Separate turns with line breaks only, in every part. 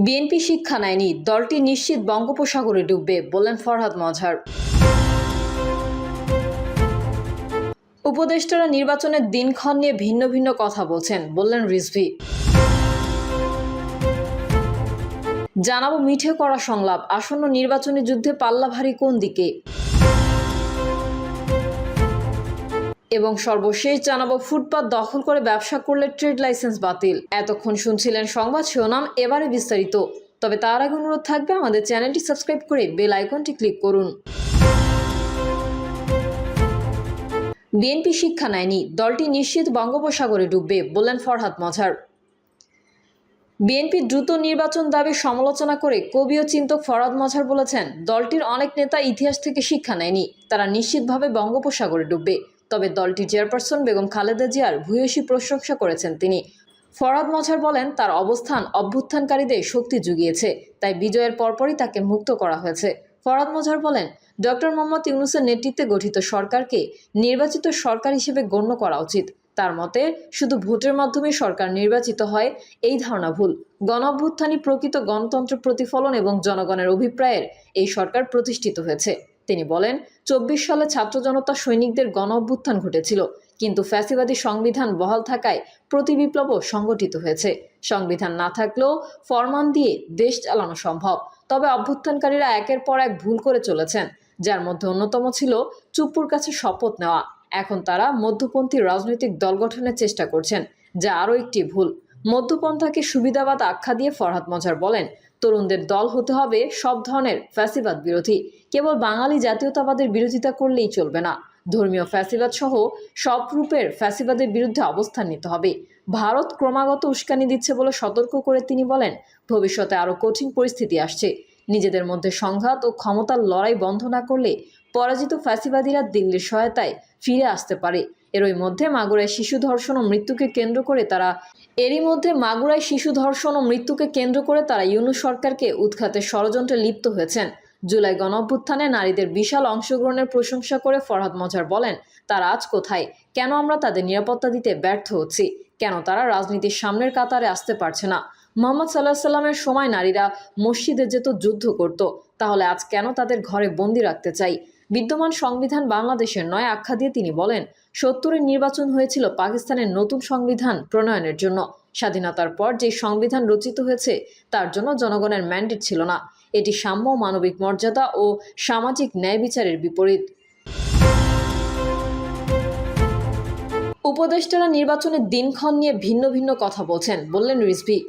BNP শিক্ষা নেয়নি, দলটি নিশ্চিত বঙ্গোপসাগরে ডুববে, বললেন ফরহাদ মজহার। উপদেষ্টারা নির্বাচনের দিনক্ষণ নিয়ে ভিন্ন ভিন্ন কথা বলছেন, বললেন রিজভী। জানাবো মিঠে করা সংলাপ, আসন্ন নির্বাচনী যুদ্ধে পাল্লা ভারী কোন দিকে। এবং সর্বশেষ জানাবো ফুটপাত দখল করে ব্যবসা করলে ট্রেড লাইসেন্স বাতিল। এতক্ষণ শুনছিলেন সংবাদ শিরোনাম, এবারে বিস্তারিত। তবে তার আগে অনুরোধ থাকবে আমাদের চ্যানেলটি সাবস্ক্রাইব করে বেল আইকনটি ক্লিক করুন। বিএনপি শিক্ষা নেয়নি, দলটি নিশ্চিত বঙ্গোপসাগরে ডুববে, বললেন ফরহাদ মজহার। বিএনপি দ্রুত নির্বাচন দাবির সমালোচনা করে কবি ও চিন্তক ফরহাদ মজহার বলেছেন, দলটির অনেক নেতা ইতিহাস থেকে শিক্ষা নেয়নি, তারা নিশ্চিতভাবে বঙ্গোপসাগরে ডুববে। তবে দলটির চেয়ারপারসন বেগম খালেদা জিয়ার ভূয়সী প্রশংসা করেছেন তিনি। ফরহাদ মজহার বলেন, তার অবস্থান অভ্যুত্থানকারীদের শক্তি জুগিয়েছে, তাই বিজয়ের পরপরই তাকে মুক্ত করা হয়েছে। ফরহাদ মজহার বলেন, ডক্টর মোহাম্মদ ইউনূসের নেতৃত্বে গঠিত সরকারকে নির্বাচিত সরকার হিসেবে গণ্য করা উচিত। তার মতে শুধু ভোটের মাধ্যমে সরকার নির্বাচিত হয়, এই ধারণা ভুল। গণঅভ্যুত্থানই প্রকৃত গণতন্ত্র প্রতিফলন এবং জনগণের অভিপ্রায়ের এই সরকার প্রতিষ্ঠিত হয়েছে। তিনি বলেন, ২৪ সালে ছাত্র জনতা সৈনিকদের গণঅভ্যুত্থান ঘটেছিল, কিন্তু ফ্যাসিবাদী সংবিধান বহাল থাকায় প্রতিবিপ্লবও সংগঠিত হয়েছে। সংবিধান না থাকলেও ফরমান দিয়ে দেশ চালানো সম্ভব। তবে অভ্যুত্থানকারীরা একের পর এক ভুল করে চলেছেন, যার মধ্যে অন্যতম ছিল চুপ্পুর কাছে শপথ নেওয়া। এখন তারা মধ্যপন্থী রাজনৈতিক দল গঠনের চেষ্টা করছেন, যা আরও একটি ভুল। মধ্যপন্থাকে সুবিধাবাদ আখ্যা দিয়ে ফরহাদ মজহার বলেন, তরুণদের দল হতে হবে সব ধরনের ফ্যাসিবাদ বিরোধী। কেবল বাঙালি জাতীয়তাবাদের বিরোধিতা করলেই চলবে না, ধর্মীয় ফ্যাসিবাদ সহ সব রূপের ফ্যাসিবাদের বিরুদ্ধে অবস্থান নিতে হবে। ভারত ক্রমাগত উস্কানি দিচ্ছে বলে সতর্ক করে তিনি বলেন, ভবিষ্যতে আরও কঠিন পরিস্থিতি আসছে। নিজেদের মধ্যে সংঘাত ও ক্ষমতার লড়াই বন্ধ না করলে পরাজিত ফ্যাসিবাদীরা দিল্লির সহায়তায় ফিরে আসতে পারে। এরই মধ্যে মাগুরায় শিশু ধর্ষণ ও মৃত্যুকে কেন্দ্র করে তারা ইউনূস সরকারকে উৎখাতের ষড়যন্ত্রে লিপ্ত হয়েছেন। জুলাই গণঅভ্যুত্থানে নারীদের বিশাল অংশগ্রহণের প্রশংসা করে ফরহাদ মজহার বলেন, তারা আজ কোথায়? কেন আমরা তাদের নিরাপত্তা দিতে ব্যর্থ হচ্ছি? কেন তারা রাজনীতির সামনের কাতারে আসতে পারছে না? মুহাম্মদ সাল্লাল্লাহু আলাইহি সাল্লামের সময় নারীরা মসজিদে যেত, যুদ্ধ করত, তাহলে আজ কেন তাদের ঘরে বন্দি রাখতে চাই? বিদ্যমান সংবিধান বাংলাদেশের নয় আখ্যা দিয়ে তিনি বলেন, ৭০-এর নির্বাচন হয়েছিল পাকিস্তানের নতুন সংবিধান প্রণয়নের জন্য। স্বাধীনতার পর যে সংবিধান রচিত হয়েছে তার জন্য জনগণের ম্যান্ডেট ছিল না। এটি সাম্য, মানবিক মর্যাদা ও সামাজিক ন্যায় বিচারের বিপরীত। উপদেষ্টারা নির্বাচনের দিনক্ষণ নিয়ে ভিন্ন ভিন্ন কথা বলছেন, বললেন রিজভী।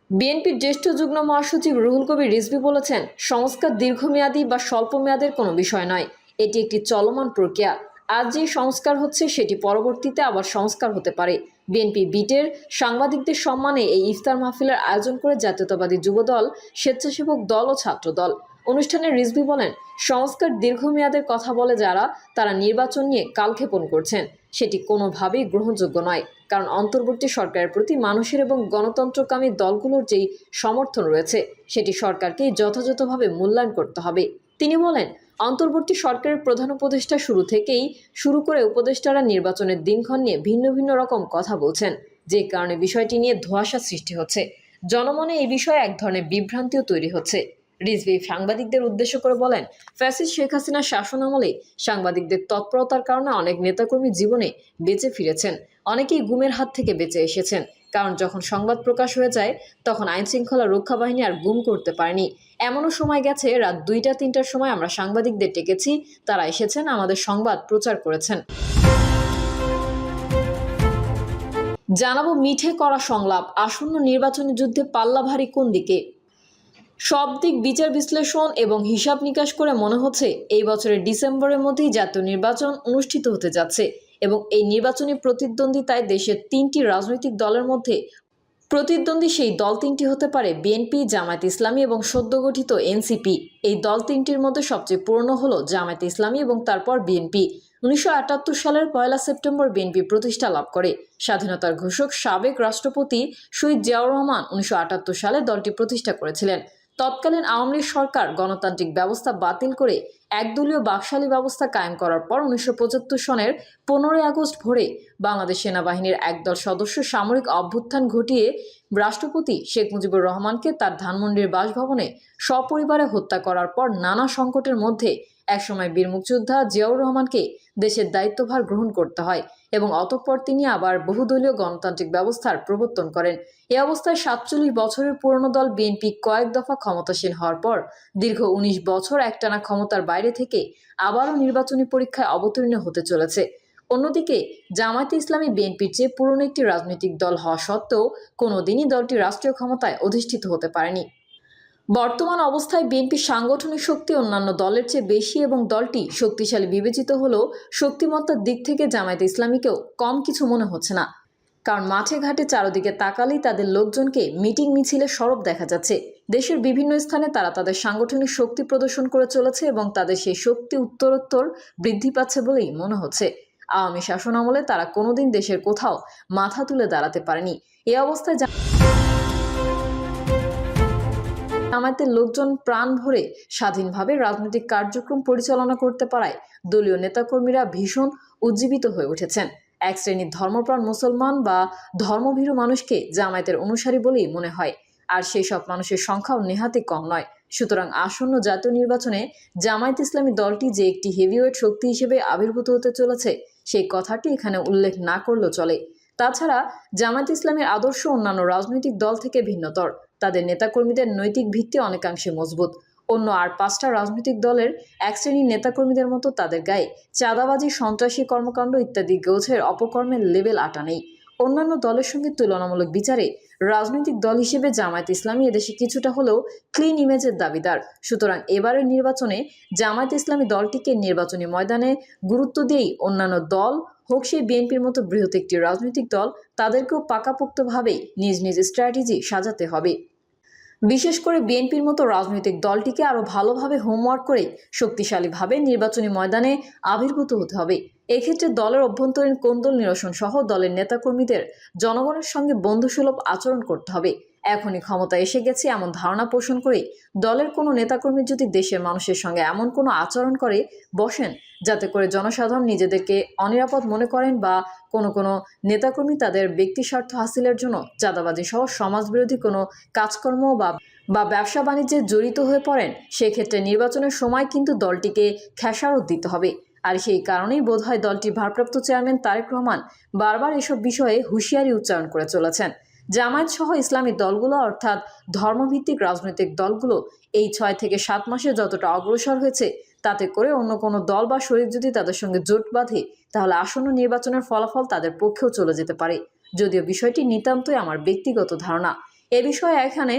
বিএনপির জ্যেষ্ঠ যুগ্ম মহাসচিব রুহুল কবির রিজভী বলেছেন, সংস্কার দীর্ঘমেয়াদী বা স্বল্প মেয়াদের কোনো বিষয় নয়, এটি একটি চলমান প্রক্রিয়া। আজ যে সংস্কার হচ্ছে সেটি পরবর্তীতে আবার সংস্কার হতে পারে। বিএনপি বিটের সাংবাদিকদের সম্মানে এই ইফতার মাহফিলের আয়োজন করে জাতীয়তাবাদী যুবদল, স্বেচ্ছাসেবক দল ও ছাত্রদল। অনুষ্ঠানে রিজভী বলেন, সংস্কার দীর্ঘমেয়াদের কথা বলে যারা, তারা নির্বাচন নিয়ে কালক্ষেপণ করছেন, সেটি কোনোভাবেই গ্রহণযোগ্য নয়। কারণ অন্তর্বর্তী সরকারের প্রতি মানুষের এবং গণতন্ত্রকামী দলগুলোর যেই সমর্থন রয়েছে সেটি সরকারকেই যথাযথভাবে মূল্যায়ন করতে হবে। তিনি বলেন, অন্তর্বর্তী সরকারের প্রধান উপদেষ্টা শুরু করে উপদেষ্টারা নির্বাচনের দিনক্ষণ নিয়ে ভিন্ন ভিন্ন রকম কথা বলছেন, যে কারণে বিষয়টি নিয়ে ধোঁয়াশা সৃষ্টি হচ্ছে। জনমনে এই বিষয়ে এক ধরনের বিভ্রান্তিও তৈরি হচ্ছে। রিজভী সাংবাদিকদের উদ্দেশ্য করে বলেন, ফ্যাসিস্ট শেখ হাসিনার শাসনামলে সাংবাদিকদের তৎপরতার কারণে অনেক নেতাকর্মী জীবনে বেঁচে ফিরেছেন, অনেকেই গুমের হাত থেকে বেঁচে এসেছেন। কারণ যখন সংবাদ প্রকাশ হয়ে যায় তখন আইনশৃঙ্খলা রক্ষা বাহিনী আর গুম করতে পারেনি। এমনও সময় গেছে রাত ২টা-৩টার সময় আমরা সাংবাদিকদের ডেকেছি, তারা এসেছেন, আমাদের সংবাদ প্রচার করেছেন। জানাবো মিঠে করা সংলাপ, আসন্ন নির্বাচনী যুদ্ধে পাল্লা ভারী কোন দিকে। সব দিক বিচার বিশ্লেষণ এবং হিসাব নিকাশ করে মনে হচ্ছে এই বছরের ডিসেম্বরের মধ্যেই জাতীয় নির্বাচন অনুষ্ঠিত হতে যাচ্ছে এবং এই নির্বাচনী প্রতিদ্বন্দ্বিতায় দেশের ৩টি রাজনৈতিক দলের মধ্যে প্রতিদ্বন্দ্বী সেই দল ৩টি হতে পারে বিএনপি, জামায়াতে ইসলামী এবং সদ্য গঠিত এনসিপি। এই দল ৩টির মধ্যে সবচেয়ে পুরনো হলো জামায়াতে ইসলামী এবং তারপর বিএনপি। ১৯৭৮ সালের ১ সেপ্টেম্বর বিএনপি প্রতিষ্ঠা লাভ করে। স্বাধীনতার ঘোষক সাবেক রাষ্ট্রপতি শহীদ জিয়াউর রহমান ১৯৭৮ সালে দলটি প্রতিষ্ঠা করেছিলেন। তৎকালীন আওয়ামী লীগ সরকার গণতান্ত্রিক ব্যবস্থা বাতিল করে একদলীয় বাকশালী ব্যবস্থা কায়েম করার পর 1975 সনের 15 আগস্ট ভোরে বাংলাদেশ সেনাবাহিনীর একদল সদস্য সামরিক অভ্যুত্থান ঘটিয়ে রাষ্ট্রপতি শেখ মুজিবুর রহমানকে তার ধানমন্ডির বাসভবনে সপরিবারে হত্যা করার পর নানা সংকটের মধ্যে একসময় বীর মুক্তিযোদ্ধা জিয়াউর রহমানকে দেশের দায়িত্বভার গ্রহণ করতে হয় এবং অতঃপর তিনি আবার বহুদলীয় গণতান্ত্রিক ব্যবস্থার প্রবর্তন করেন। এ অবস্থায় 47 বছরের পুরনো দল বিএনপি কয়েক দফা ক্ষমতাসীন হওয়ার পর দীর্ঘ 19 বছর একটানা ক্ষমতার বাইরে থেকে আবারও নির্বাচনী পরীক্ষায় অবতীর্ণ হতে চলেছে। অন্যদিকে জামায়াতে ইসলামী বিএনপির চেয়ে পুরনো একটি রাজনৈতিক দল হওয়া সত্ত্বেও কোনোদিনই দলটি রাষ্ট্রীয় ক্ষমতায় অধিষ্ঠিত হতে পারেনি। বর্তমান অবস্থায় বিএনপির সাংগঠনিক শক্তি অন্যান্য দলের চেয়ে বেশি এবং দলটি শক্তিশালী বিবেচিত হলেও শক্তিমত্তার দিক থেকে জামায়াতে ইসলামীকেও কম কিছু মনে হচ্ছে না। কারণ মাঠে ঘাটে চারদিকে তাকালেই তাদের লোকজনকে মিটিং মিছিলে সরব দেখা যাচ্ছে। দেশের বিভিন্ন স্থানে তারা তাদের সাংগঠনিক শক্তি প্রদর্শন করে চলেছে এবং তাদের সেই শক্তি উত্তরোত্তর বৃদ্ধি পাচ্ছে বলেই মনে হচ্ছে। আওয়ামী শাসন আমলে তারা কোনোদিন দেশের কোথাও মাথা তুলে দাঁড়াতে পারেনি। এই অবস্থায় জামায়াতের লোকজন প্রাণ ভরে স্বাধীনভাবে রাজনৈতিক কার্যক্রম পরিচালনা করতে পারায় দলীয় নেতাকর্মীরা ভীষণ উজ্জীবিত হয়ে উঠেছেন। এক শ্রেণীর ধর্মপ্রাণ মুসলমান বা ধর্মভীরু মানুষকে জামায়াতের অনুসারী বলেই মনে হয়, আর সেই সব মানুষের সংখ্যাও নেহাতই কম নয়। সুতরাং আসন্ন জাতীয় নির্বাচনে জামায়াত ইসলামী দলটি যে একটি হেভিওয়েট শক্তি হিসেবে আবির্ভূত হতে চলেছে সেই কথাটি এখানে উল্লেখ না করলেও চলে। তাছাড়া জামায়াত ইসলামের আদর্শ অন্যান্য রাজনৈতিক দল থেকে ভিন্নতর। তাদের নেতাকর্মীদের নৈতিক ভিত্তি অনেকাংশে মজবুত। অন্য আর 5টা রাজনৈতিক দলের এক শ্রেণীর নেতাকর্মীদের মতো তাদের গায়ে চাঁদাবাজি, সন্ত্রাসী কর্মকাণ্ড ইত্যাদি গোছের অপকর্মের লেবেল আটা নেই। অন্যান্য দলের সঙ্গে তুলনামূলক বিচারে রাজনৈতিক দল হিসেবে জামায়াত ইসলামী এদেশে কিছুটা হলেও ক্লিন ইমেজের দাবিদার। সুতরাং এবারের নির্বাচনে জামায়াত ইসলামী দলটিকে নির্বাচনী ময়দানে গুরুত্ব দিয়েই অন্যান্য দল হোক সেই বিএনপির মতো বৃহৎ একটি রাজনৈতিক দল, তাদেরকেও পাকাপোক্তভাবে নিজ নিজ স্ট্র্যাটেজি সাজাতে হবে। বিশেষ করে বিএনপির মতো রাজনৈতিক দলটিকে আরও ভালোভাবে হোমওয়ার্ক করে শক্তিশালীভাবে নির্বাচনী ময়দানে আবির্ভূত হতে হবে। এক্ষেত্রে দলের অভ্যন্তরীণ কোন্দল নিরসন সহ দলের নেতাকর্মীদের জনগণের সঙ্গে বন্ধুসুলভ আচরণ করতে হবে। এখনই ক্ষমতা এসে গেছে এমন ধারণা পোষণ করে দলের কোনো নেতাকর্মী যদি দেশের মানুষের সঙ্গে এমন কোনো আচরণ করে বসেন যাতে করে জনসাধারণ নিজেদেরকে অনিরাপদ মনে করেন বা কোনো নেতাকর্মী তাদের ব্যক্তি স্বার্থ হাসিলের জন্য চাঁদাবাজি সহ সমাজবিরোধী কোনো কাজকর্ম বা ব্যবসা বাণিজ্যে জড়িত হয়ে পড়েন, সেক্ষেত্রে নির্বাচনের সময় কিন্তু দলটিকে খেসারত দিতে হবে। আর সেই কারণেই বোধহয় দলটির ভারপ্রাপ্ত চেয়ারম্যান তারেক রহমান বারবার এসব বিষয়ে হুঁশিয়ারি উচ্চারণ করে চলেছেন। জামায়াত সহ ইসলামী দলগুলো অর্থাৎ ধর্মভিত্তিক রাজনৈতিক দলগুলো এই 6 থেকে 7 মাসে যতটা অগ্রসর হয়েছে তাতে করে অন্য কোনো দল বা শরিক যদি তাদের সঙ্গে জোট বাঁধে তাহলে আসন্ন নির্বাচনের ফলাফল তাদের পক্ষেও চলে যেতে পারে। যদিও বিষয়টি নিতান্তই আমার ব্যক্তিগত ধারণা। এ বিষয়ে এখানে